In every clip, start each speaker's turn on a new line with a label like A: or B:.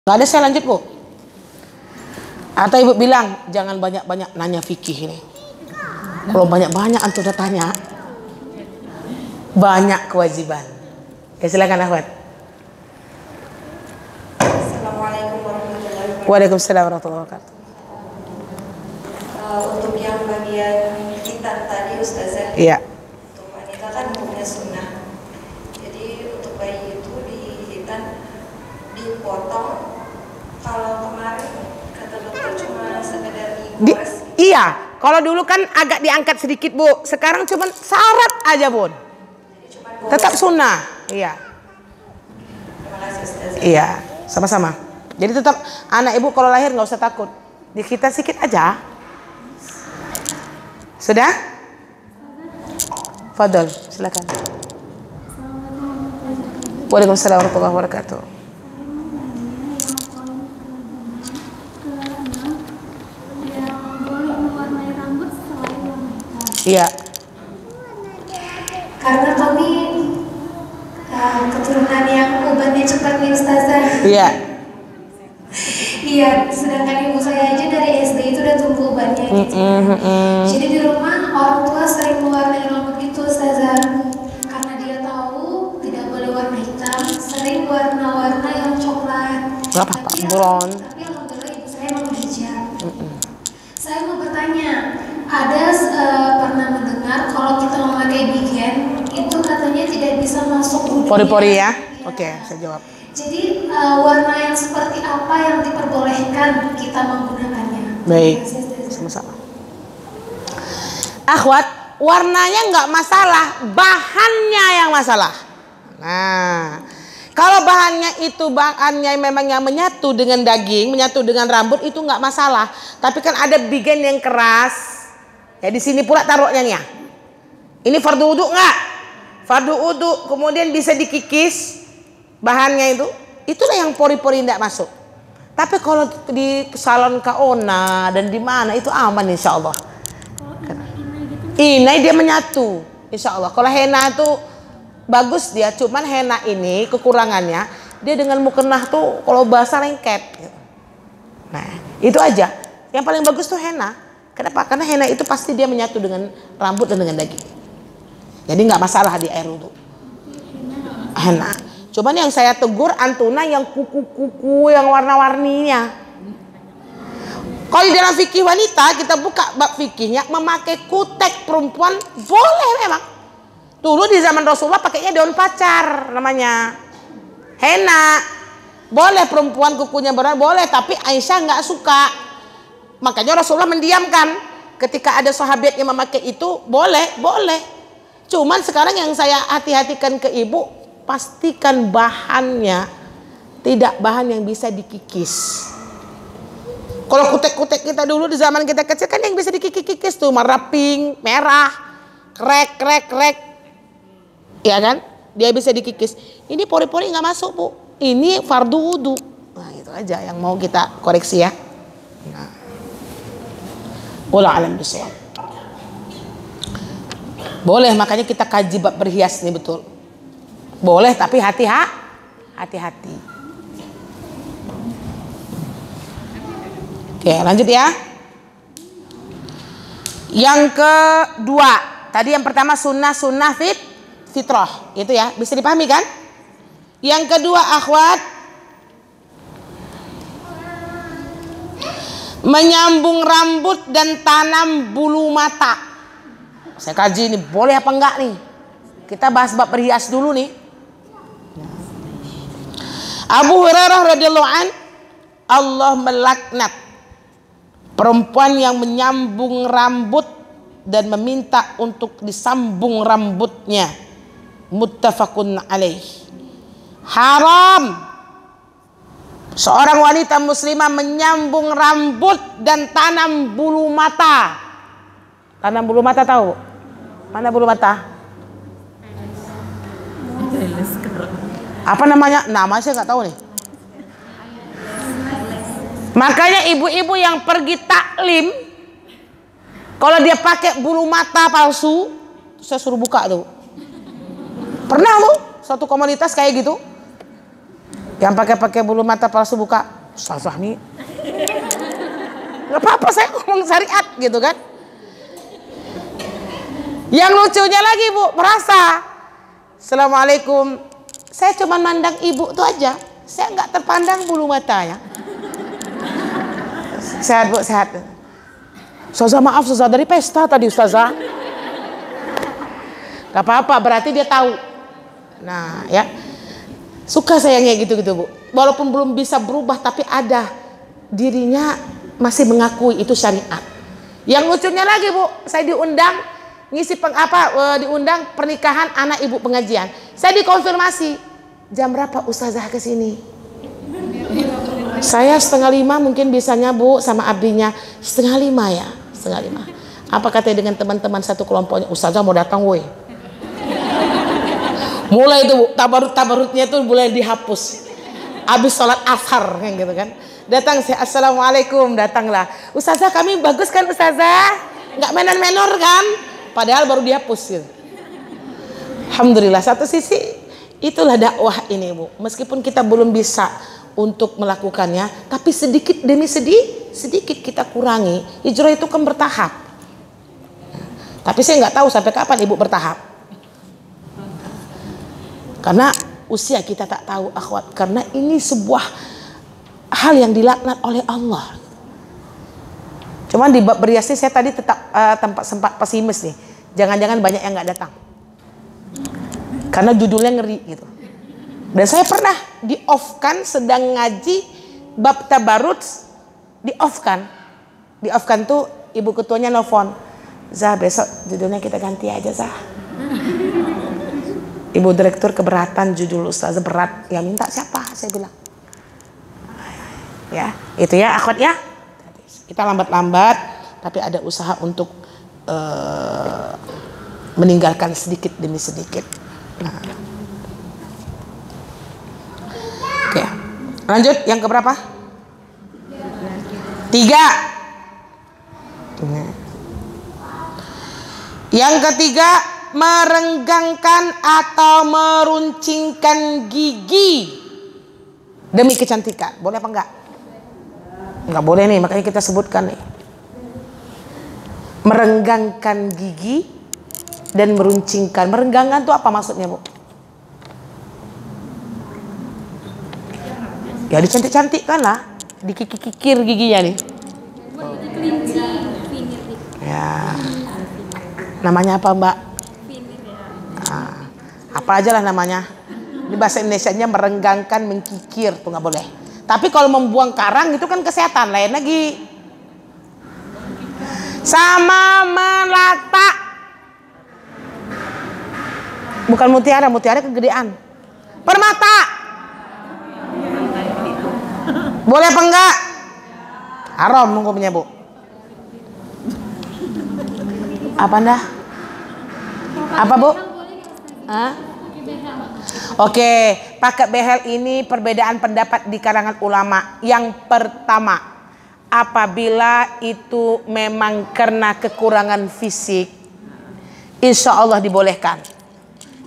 A: Gak ada, saya lanjut Bu. Atau ibu bilang jangan banyak-banyak nanya fikih ini. Kalau banyak-banyak antum udah tanya, banyak kewajiban. Ya silakan Ahmad.
B: Assalamualaikum warahmatullahi wabarakatuh.
A: Waalaikumsalam warahmatullahi wabarakatuh.
B: Untuk yang bagian hitam tadi Ustazah,
A: Iya.
B: untuk wanita kan hukumnya sunnah. Jadi untuk bayi itu di hitam dipotong. Kalau kemarin kata dokter cuma sekedar digores.
A: Iya, kalau dulu kan agak diangkat sedikit Bu. Sekarang cuma syarat aja Bun. Tetap sunnah. Iya.
B: Terima kasih Ustazah.
A: Iya, sama-sama. Jadi tetap anak ibu kalau lahir nggak usah takut. Di kita sikit aja. Sudah? Fadol, silakan. Waalaikumsalam warahmatullahi wabarakatuh. Iya.
B: Karena kami keturunan yang ubatnya cepat nih Ustazah.
A: Iya.
B: Iya, sedangkan ibu saya aja dari SD itu udah tumbuh ubatnya gitu. Jadi di rumah orang tua sering mewarnai rambut gitu Ustazah. Karena dia tahu tidak boleh warna hitam, sering warna-warna yang coklat.
A: Gak apa-apa, brown.
B: Tapi alhamdulillah ibu saya memang hijab. Saya mau bertanya, ada pernah mendengar kalau kita memakai bigen itu katanya tidak bisa masuk wudhu.
A: Pori-pori ya? Oke, saya jawab.
B: Jadi warna yang seperti apa yang diperbolehkan kita menggunakannya?
A: Baik, sama-sama. Akhwat, warnanya nggak masalah, bahannya yang masalah. Nah, kalau bahannya memang yang menyatu dengan daging, menyatu dengan rambut itu nggak masalah. Tapi kan ada bigen yang keras. Ya di sini pula taruhnya nih ya. Ini fardu wudu nggak? Fardu wudu, kemudian bisa dikikis bahannya itu. Itulah yang pori-pori tidak masuk. Tapi kalau di salon Kaona dan di mana itu aman insya Allah. Ini dia menyatu insya Allah. Kalau henna itu bagus dia, cuman henna ini kekurangannya dia dengan mukena tuh kalau basah lengket. Nah itu aja. Yang paling bagus tuh henna. Kenapa? Karena henna itu pasti dia menyatu dengan rambut dan dengan daging. Jadi nggak masalah di air wudu. Henna. Cuman yang saya tegur antuna yang kuku-kuku yang warna-warninya. Kalau di dalam fikih wanita kita buka bab fikihnya, memakai kutek perempuan boleh memang. Dulu di zaman Rasulullah pakainya daun pacar namanya henna. Boleh perempuan kukunya berwarna boleh, tapi Aisyah nggak suka. Makanya Rasulullah mendiamkan. Ketika ada sahabat yang memakai itu boleh. Cuman sekarang yang saya hati-hatikan ke ibu, pastikan bahannya tidak bahan yang bisa dikikis. Kalau kutek-kutek kita dulu di zaman kita kecil kan yang bisa dikikis tuh warna pink, merah, krek. Ya kan? Dia bisa dikikis. Ini pori-pori nggak masuk Bu. Ini fardu wudu. Nah itu aja yang mau kita koreksi ya. Nah. Wallahu a'lam bishawab. Boleh, makanya kita kaji bab berhias nih betul. Boleh tapi hati-hati. Oke, lanjut ya. Yang kedua, tadi yang pertama sunnah fitrah, itu ya, bisa dipahami kan? Yang kedua, akhwat, menyambung rambut dan tanam bulu mata. Saya kaji ini boleh apa enggak nih? Kita bahas bab berhias dulu nih. Abu Hurairah radhiyallahu an, Allah melaknat perempuan yang menyambung rambut dan meminta untuk disambung rambutnya. Muttafaqun alaih. Haram seorang wanita muslimah menyambung rambut dan tanam bulu mata. Tanam bulu mata tahu? Mana bulu mata? Apa namanya? Nama saya nggak tahu nih. Makanya ibu-ibu yang pergi taklim, kalau dia pakai bulu mata palsu, saya suruh buka tuh. Pernah tuh satu komunitas kayak gitu. Yang pakai bulu mata palsu buka, Ustazah nih. Gak apa-apa, saya ngomong syariat gitu kan. Yang lucunya lagi Bu, merasa Assalamualaikum, saya cuma mandang ibu tuh aja, saya nggak terpandang bulu matanya. Sehat Bu, sehat. Ustazah maaf, Ustazah dari pesta tadi Ustazah. Gak apa-apa, berarti dia tahu. Nah ya, suka saya kayak gitu-gitu Bu. Walaupun belum bisa berubah, tapi ada dirinya masih mengakui itu syariat. Yang lucunya lagi Bu, saya diundang ngisi diundang pernikahan anak ibu pengajian. Saya dikonfirmasi, jam berapa Ustazah kesini? Saya 4:30 mungkin bisanya Bu, sama abdinya 4:30 ya, 4:30. Apa katanya dengan teman-teman satu kelompoknya, Ustazah mau datang woi. Mulai itu Bu, tabarutnya tuh mulai dihapus. Habis sholat ashar kayak gitu kan. Datang saya, Assalamualaikum, datanglah. Ustazah kami bagus kan Ustazah? Nggak menor-menor kan? Padahal baru dihapus gitu. Alhamdulillah, satu sisi itulah dakwah ini Bu. Meskipun kita belum bisa untuk melakukannya, tapi sedikit demi sedikit kita kurangi. Hijrah itu kan bertahap. Tapi saya nggak tahu sampai kapan Ibu bertahap. Karena usia kita tak tahu akhwat. Karena ini sebuah hal yang dilaknat oleh Allah. Cuman di bab beriasi saya tadi tetap sempat pesimis nih. Jangan-jangan banyak yang nggak datang. Karena judulnya ngeri gitu. Dan saya pernah di-off-kan sedang ngaji bab tabarut, di-off-kan. Di-off-kan tuh ibu ketuanya nelfon. Zah, besok judulnya kita ganti aja Zah. Ibu direktur keberatan judul Ustazah berat. Ya minta siapa? Saya bilang. Ya, itu ya akhwat ya. Kita lambat-lambat, tapi ada usaha untuk meninggalkan sedikit demi sedikit. Nah. Oke, lanjut yang keberapa? 3. Yang ketiga, merenggangkan atau meruncingkan gigi demi kecantikan. Boleh apa enggak? Enggak boleh nih, makanya kita sebutkan nih. Merenggangkan gigi dan meruncingkan. Merenggangkan itu apa maksudnya Bu? Ya dicantik-cantikkan lah, dikikir giginya nih. Ya, namanya apa Mbak? Nah, apa aja lah namanya. Di bahasa Indonesianya merenggangkan, mengkikir tuh nggak boleh. Tapi kalau membuang karang itu kan kesehatan lain lagi. Sama melata. Bukan mutiara, mutiara kegedean. Permata. Boleh apa enggak? Haram hukumnya Bu. Apa dah? Apa Bu? Hah? Oke, pakai behel ini perbedaan pendapat di kalangan ulama. Yang pertama, apabila itu memang karena kekurangan fisik, insya Allah dibolehkan.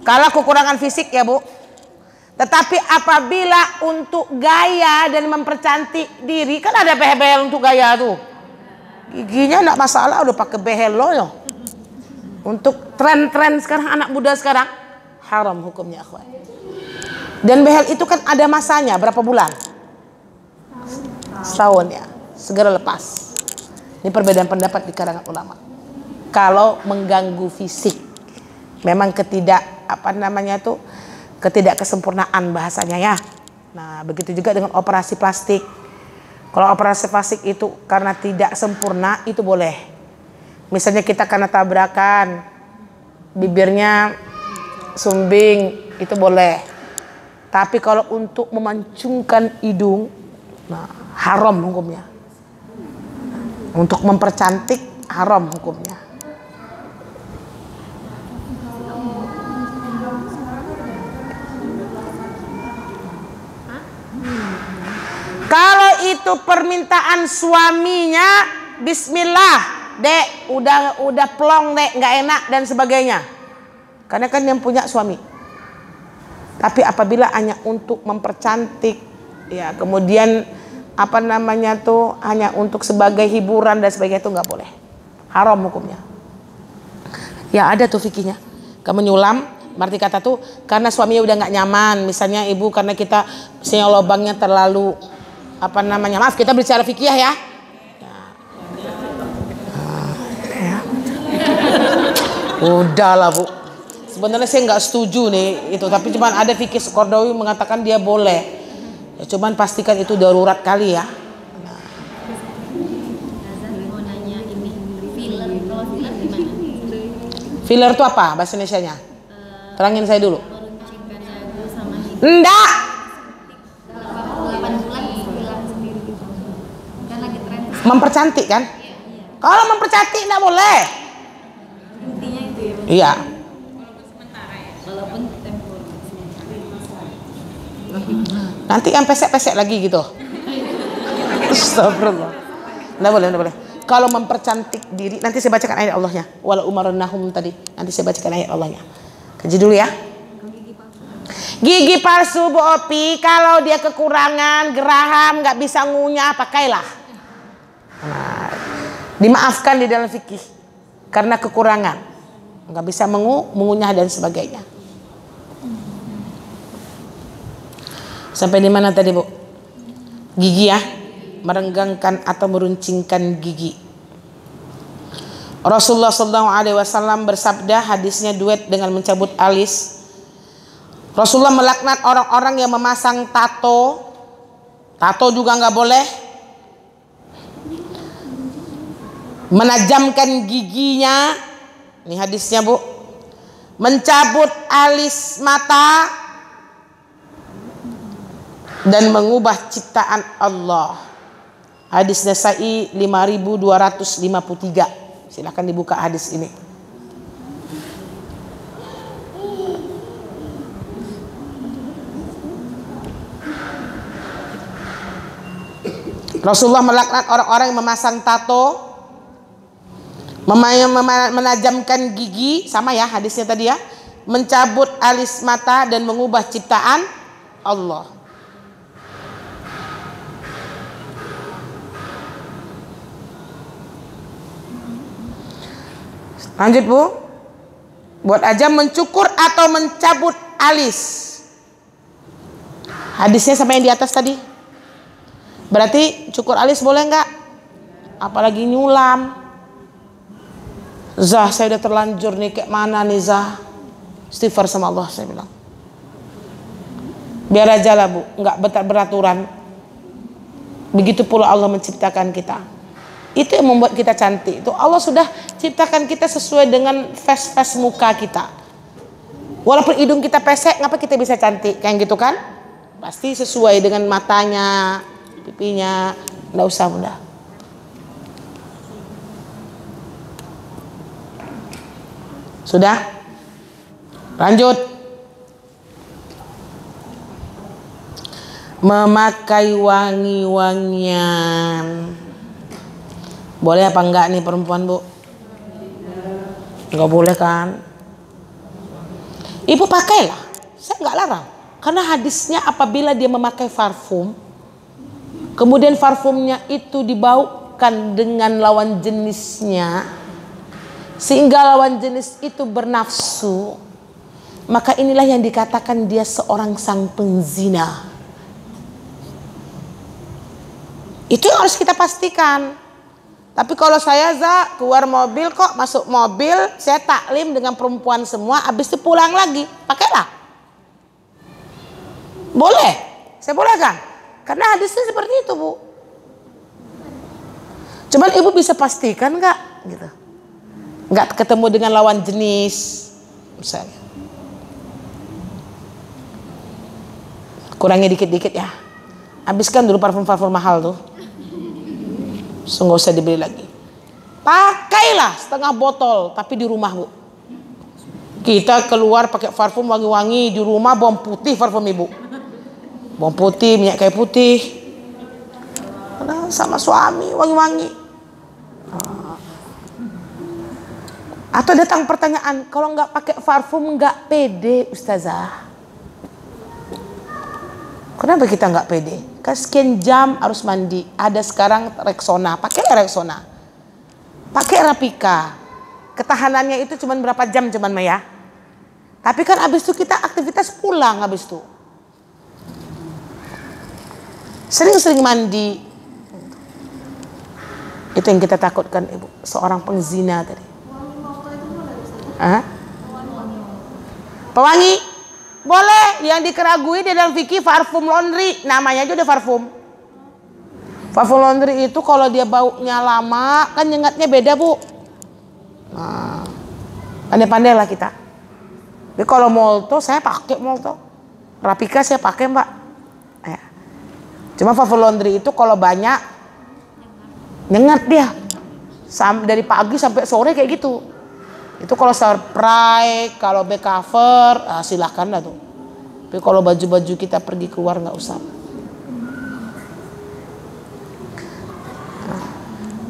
A: Kalau kekurangan fisik ya Bu. Tetapi apabila untuk gaya dan mempercantik diri, kan ada behel-behel untuk gaya tuh. Giginya enggak masalah, udah pakai behel loh. Untuk tren-tren sekarang, anak muda sekarang, haram hukumnya akhwat. Dan behel itu kan ada masanya, berapa bulan? Setahun ya, segera lepas. Ini perbedaan pendapat di kalangan ulama. Kalau mengganggu fisik, memang ketidakkesempurnaan bahasanya ya. Nah, begitu juga dengan operasi plastik. Kalau operasi plastik itu karena tidak sempurna, itu boleh. Misalnya kita karena tabrakan, bibirnya sumbing, itu boleh. Tapi kalau untuk memancungkan hidung, nah, haram hukumnya. Untuk mempercantik, haram hukumnya. Kalau itu permintaan suaminya, bismillah, Dek, udah plong Dek, nggak enak dan sebagainya. Karena kan yang punya suami. Tapi apabila hanya untuk mempercantik, ya kemudian apa namanya tuh hanya untuk sebagai hiburan dan sebagainya, itu nggak boleh, haram hukumnya. Ya ada tuh fikihnya. Kamu nyulam, berarti kata tuh karena suaminya udah nggak nyaman, misalnya ibu karena kita misalnya lubangnya terlalu apa namanya, maaf kita bicara fikih ya. Ya. Udahlah bu, sebenarnya saya nggak setuju nih itu, tapi cuman ada fikih Qaradawi mengatakan dia boleh. Ya, cuman pastikan itu darurat kali ya. Filler itu apa bahasa Indonesianya? Terangin saya dulu. Enggak. Mempercantik kan? Kalau mempercantik enggak boleh.
C: Intinya itu ya.
A: Iya.
C: Walaupun sementara ya. Walaupun temporer.
A: Nanti kan pesek-pesek lagi gitu. Astagfirullah. Enggak boleh, enggak boleh. Kalau mempercantik diri, nanti saya bacakan ayat Allahnya. Wala umarnahum tadi, nanti saya bacakan ayat Allahnya. Kaji dulu ya. Gigi palsu Bu Opi, kalau dia kekurangan geraham, nggak bisa ngunyah, pakailah. Nah, dimaafkan di dalam fikih karena kekurangan, nggak bisa mengunyah dan sebagainya. Sampai di mana tadi Bu? Gigi ya. Merenggangkan atau meruncingkan gigi. Rasulullah SAW bersabda, hadisnya duet dengan mencabut alis. Rasulullah melaknat orang-orang yang memasang tato. Tato juga nggak boleh. Menajamkan giginya. Ini hadisnya Bu. Mencabut alis mata dan mengubah ciptaan Allah. Hadis Nasa'i 5253. Silakan dibuka hadis ini. Rasulullah melaknat orang-orang yang memasang tato, menajamkan gigi, sama ya hadisnya tadi ya, mencabut alis mata dan mengubah ciptaan Allah. Lanjut Bu. Buat aja mencukur atau mencabut alis. Hadisnya sama yang di atas tadi. Berarti cukur alis boleh nggak? Apalagi nyulam. Zah, saya udah terlanjur nih, kayak mana nih Zah? Istighfar sama Allah, saya bilang. Biar aja lah Bu, nggak beraturan. Begitu pula Allah menciptakan kita. Itu yang membuat kita cantik. Itu Allah sudah ciptakan kita sesuai dengan face muka kita. Walaupun hidung kita pesek, ngapa kita bisa cantik? Kayak gitu kan? Pasti sesuai dengan matanya, pipinya. Nggak usah mudah. Sudah? Lanjut. Memakai wangi-wangian. Boleh apa enggak nih perempuan Bu? Enggak boleh kan? Ibu pakailah, saya enggak larang. Karena hadisnya apabila dia memakai parfum, kemudian parfumnya itu dibaukan dengan lawan jenisnya, sehingga lawan jenis itu bernafsu, maka inilah yang dikatakan dia seorang sang penzina. Itu yang harus kita pastikan. Tapi kalau saya keluar mobil kok, masuk mobil, saya taklim dengan perempuan semua, habis itu pulang lagi, pakailah. Boleh, saya boleh kan? Karena hadisnya seperti itu Bu. Cuman ibu bisa pastikan nggak, gitu? Nggak ketemu dengan lawan jenis, misalnya. Kurangi dikit-dikit ya. Habiskan dulu parfum-parfum mahal tuh. Nggak usah dibeli lagi. Pakailah setengah botol, tapi di rumah Bu. Kita keluar pakai parfum wangi-wangi, di rumah bawang putih parfum ibu. Bawang putih, minyak kayu putih. Sama suami wangi-wangi. Atau datang pertanyaan, kalau nggak pakai parfum nggak pede Ustazah. Kenapa kita nggak pede? Kan sekian jam harus mandi. Ada sekarang Rexona, pakai Rexona, pakai Rapika. Ketahanannya itu cuma berapa jam cuman Maya. Tapi kan habis itu kita aktivitas pulang habis itu. Sering-sering mandi. Itu yang kita takutkan Ibu, seorang pengzina tadi. Hah? Pewangi? Boleh, yang dikeragui di dalam fikih parfum laundry, namanya aja udah parfum. Parfum laundry itu kalau dia baunya lama, kan nyengatnya beda Bu. Nah, pandai-pandai lah kita. Jadi kalau Molto saya pakai Molto, Rapika saya pakai Mbak. Ya. Cuma parfum laundry itu kalau banyak nyengat dia, dari pagi sampai sore kayak gitu. Itu kalau spray, kalau back cover, silahkan lah tuh. Tapi kalau baju-baju kita pergi keluar nggak usah.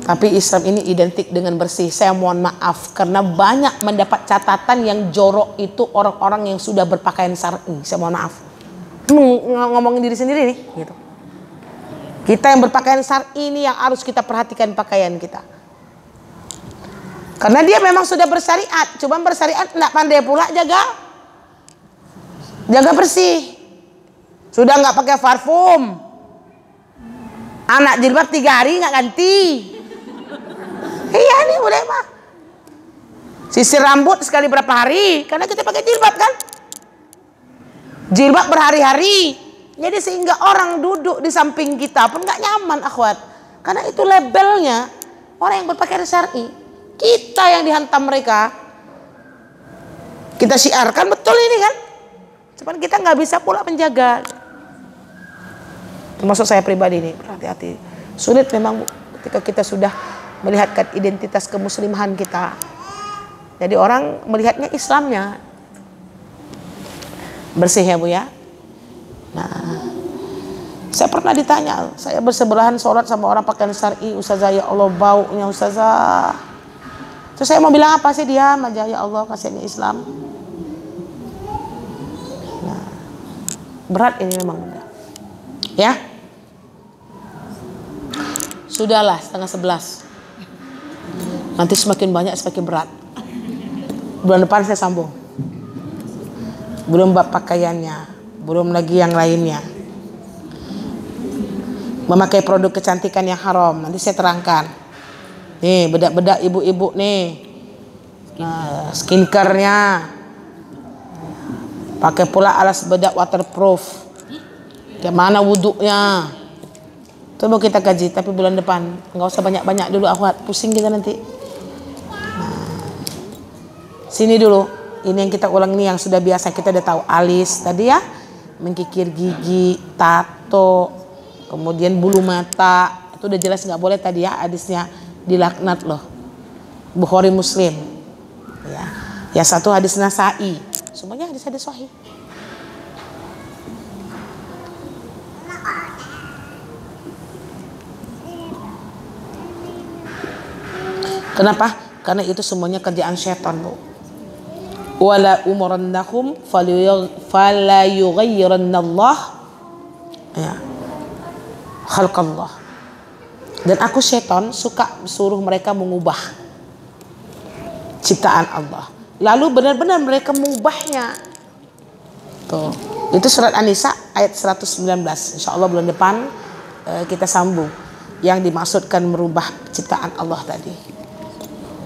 A: Tapi Islam ini identik dengan bersih. Saya mohon maaf karena banyak mendapat catatan yang jorok itu orang-orang yang sudah berpakaian syar'i. Saya mohon maaf. Ngomongin diri sendiri nih, gitu. Kita yang berpakaian syar'i ini yang harus kita perhatikan pakaian kita. Karena dia memang sudah bersyariat, cuma bersyariat enggak pandai pula jaga bersih. Sudah nggak pakai parfum. Anak jilbab 3 hari nggak ganti. Iya nih udah mah. Sisir rambut sekali berapa hari? Karena kita pakai jilbab kan. Jilbab berhari-hari. Jadi sehingga orang duduk di samping kita pun nggak nyaman akhwat. Karena itu labelnya orang yang berpakaian syar'i. Kita yang dihantam mereka. Kita syiarkan betul ini kan. Cuman kita nggak bisa pula menjaga. Termasuk saya pribadi nih, berhati-hati. Sulit memang Bu, ketika kita sudah melihatkan identitas kemuslimahan kita. Jadi orang melihatnya Islamnya. Bersih ya Bu ya. Nah, saya pernah ditanya, saya bersebelahan sholat sama orang pakaian syar'i, Ustazah ya Allah baunya Ustazah. Terus saya mau bilang apa sih, diam aja, ya Allah kasihannya Islam. Nah, berat ini memang udah. Ya. Sudahlah 10:30. Nanti semakin banyak semakin berat. Bulan depan saya sambung. Belum bab pakaiannya, belum lagi yang lainnya. Memakai produk kecantikan yang haram, nanti saya terangkan. Nih bedak-bedak ibu-ibu nih. Nah, skincare-nya. Pakai pula alas bedak waterproof. Kayak mana wuduknya? Itu mau kita kaji, tapi bulan depan. Nggak usah banyak-banyak dulu akhwat, pusing kita nanti. Sini dulu, ini yang kita ulang nih yang sudah biasa kita udah tahu. Alis tadi ya, mengkikir gigi, tato, kemudian bulu mata, itu udah jelas nggak boleh tadi ya, hadisnya dilaknat loh. Bukhari Muslim. Ya, yang satu hadis Nasa'i, semuanya hadis-hadis sahih. Kenapa? Karena itu semuanya kerjaan syaitan Bu. Wala umurannahum fala yughayyirannallah ya khalqallah. Dan aku syaitan suka suruh mereka mengubah ciptaan Allah. Lalu benar-benar mereka mengubahnya. Tuh. Itu surat An-Nisa ayat 119. Insyaallah bulan depan kita sambung yang dimaksudkan merubah ciptaan Allah tadi.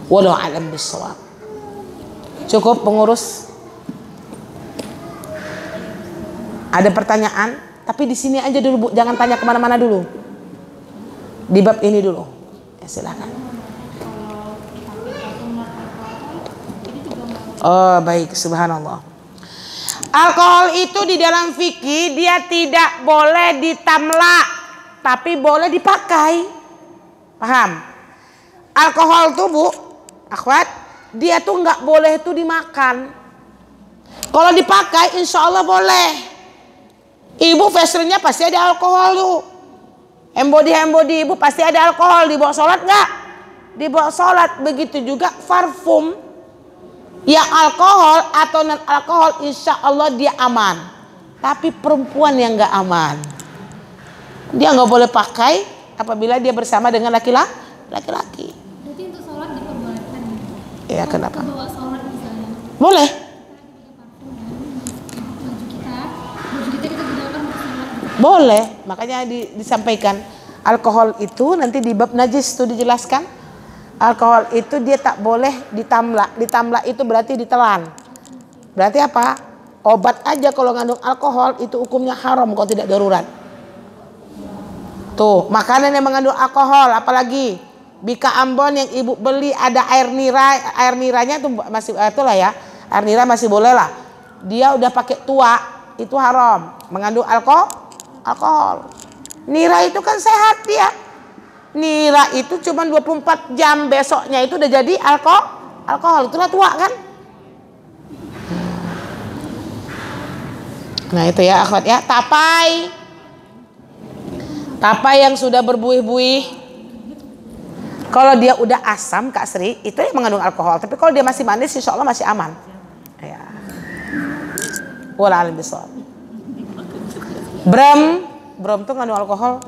A: Wallahu a'lam bishawab. Cukup pengurus? Ada pertanyaan? Tapi di sini aja dulu Bu, jangan tanya kemana-mana dulu. Di bab ini dulu. Ya silakan. Oh baik, subhanallah. Alkohol itu di dalam fikih dia tidak boleh ditamla, tapi boleh dipakai. Paham? Alkohol tuh Bu, akhwat, dia tuh nggak boleh tuh dimakan. Kalau dipakai insya Allah boleh. Ibu facialnya pasti ada alkohol tuh. Embody ibu pasti ada alkohol. Dibawa sholat nggak? Dibawa sholat. Begitu juga parfum yang alkohol atau non alkohol insya Allah dia aman. Tapi perempuan yang nggak aman, dia nggak boleh pakai apabila dia bersama dengan laki-laki.
B: Berarti untuk sholat diperbolehkan
A: Ya
B: ya?
A: kenapa?
B: Bawa sholat misalnya.
A: Boleh.
B: Baju kita gunakan untuk sholat.
A: Boleh, makanya disampaikan alkohol itu nanti di bab najis itu dijelaskan. Alkohol itu dia tak boleh ditamla. Ditamla itu berarti ditelan. Berarti apa? Obat aja kalau ngandung alkohol itu hukumnya haram kalau tidak darurat. Tuh, makanan yang mengandung alkohol apalagi Bika Ambon yang ibu beli ada air niranya tuh masih itulah ya. Air nira masih boleh lah. Dia udah pakai tua itu haram, mengandung alkohol. Nira itu kan sehat dia. Nira itu cuma 24 jam, besoknya itu udah jadi alkohol. Itulah tua kan? Nah itu ya akhwat ya, tapai yang sudah berbuih-buih, kalau dia udah asam Kak Sri itu yang mengandung alkohol. Tapi kalau dia masih manis insya Allah masih aman ya. Wala'alim bisawab. Brom tuh mengandung alkohol.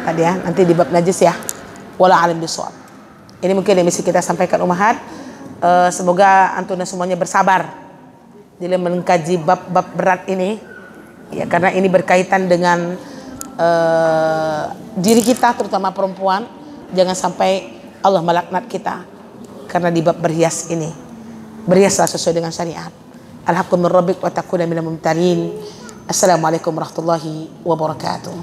A: Tadi ya, nanti di bab najis ya. Wala'alim bisawab. Ini mungkin yang mesti kita sampaikan umahat. Semoga antuna semuanya bersabar dalam mengkaji bab-bab berat ini ya, karena ini berkaitan dengan diri kita terutama perempuan. Jangan sampai Allah melaknat kita karena di bab berhias ini. Berhiaslah sesuai dengan syariat. Al-haqqu min rabbik wa takuna minal mumtarin. Assalamualaikum warahmatullahi wabarakatuh.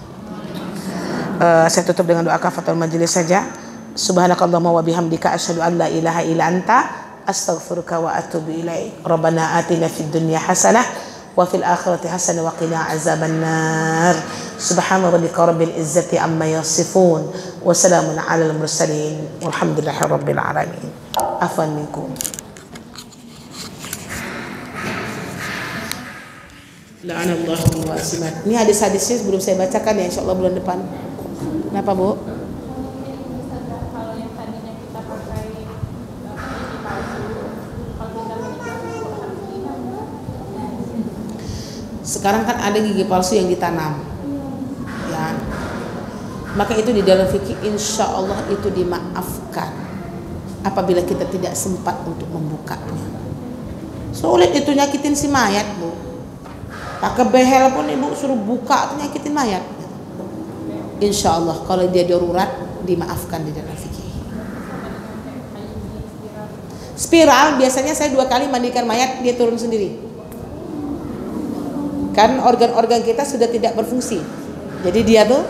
A: Saya tutup dengan doa kafatul majelis saja. Subhanakallahumma wa bihamdika asyhadu an la ilaha illa anta astaghfiruka wa atubu ilaik. Rabbana atina fid dunya hasanah wa fil akhirati hasanah wa qina azabannar. Subhana rabbika rabbil izzati amma yasifun wa salamun alal mursalin walhamdulillahi rabbil alamin. Afwan minkum. La'anallahu wasimat. Ini hadis-hadisnya sebelum saya bacakan ya, insyaallah bulan depan. Kenapa, Bu? Sekarang kan ada gigi palsu yang ditanam ya, maka itu di dalam fikih insya Allah itu dimaafkan apabila kita tidak sempat untuk membukanya. Sulit itu nyakitin si mayat, Bu. Pakai behel pun ibu suruh buka nyakitin mayat. Insya Allah kalau dia darurat dimaafkan di dalam fikih. Spiral biasanya saya 2 kali mandikan mayat dia turun sendiri. Kan organ-organ kita sudah tidak berfungsi, jadi dia tuh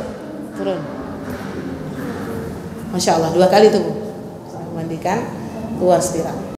A: turun. Masya Allah 2 kali tuh mandikan keluar spiral.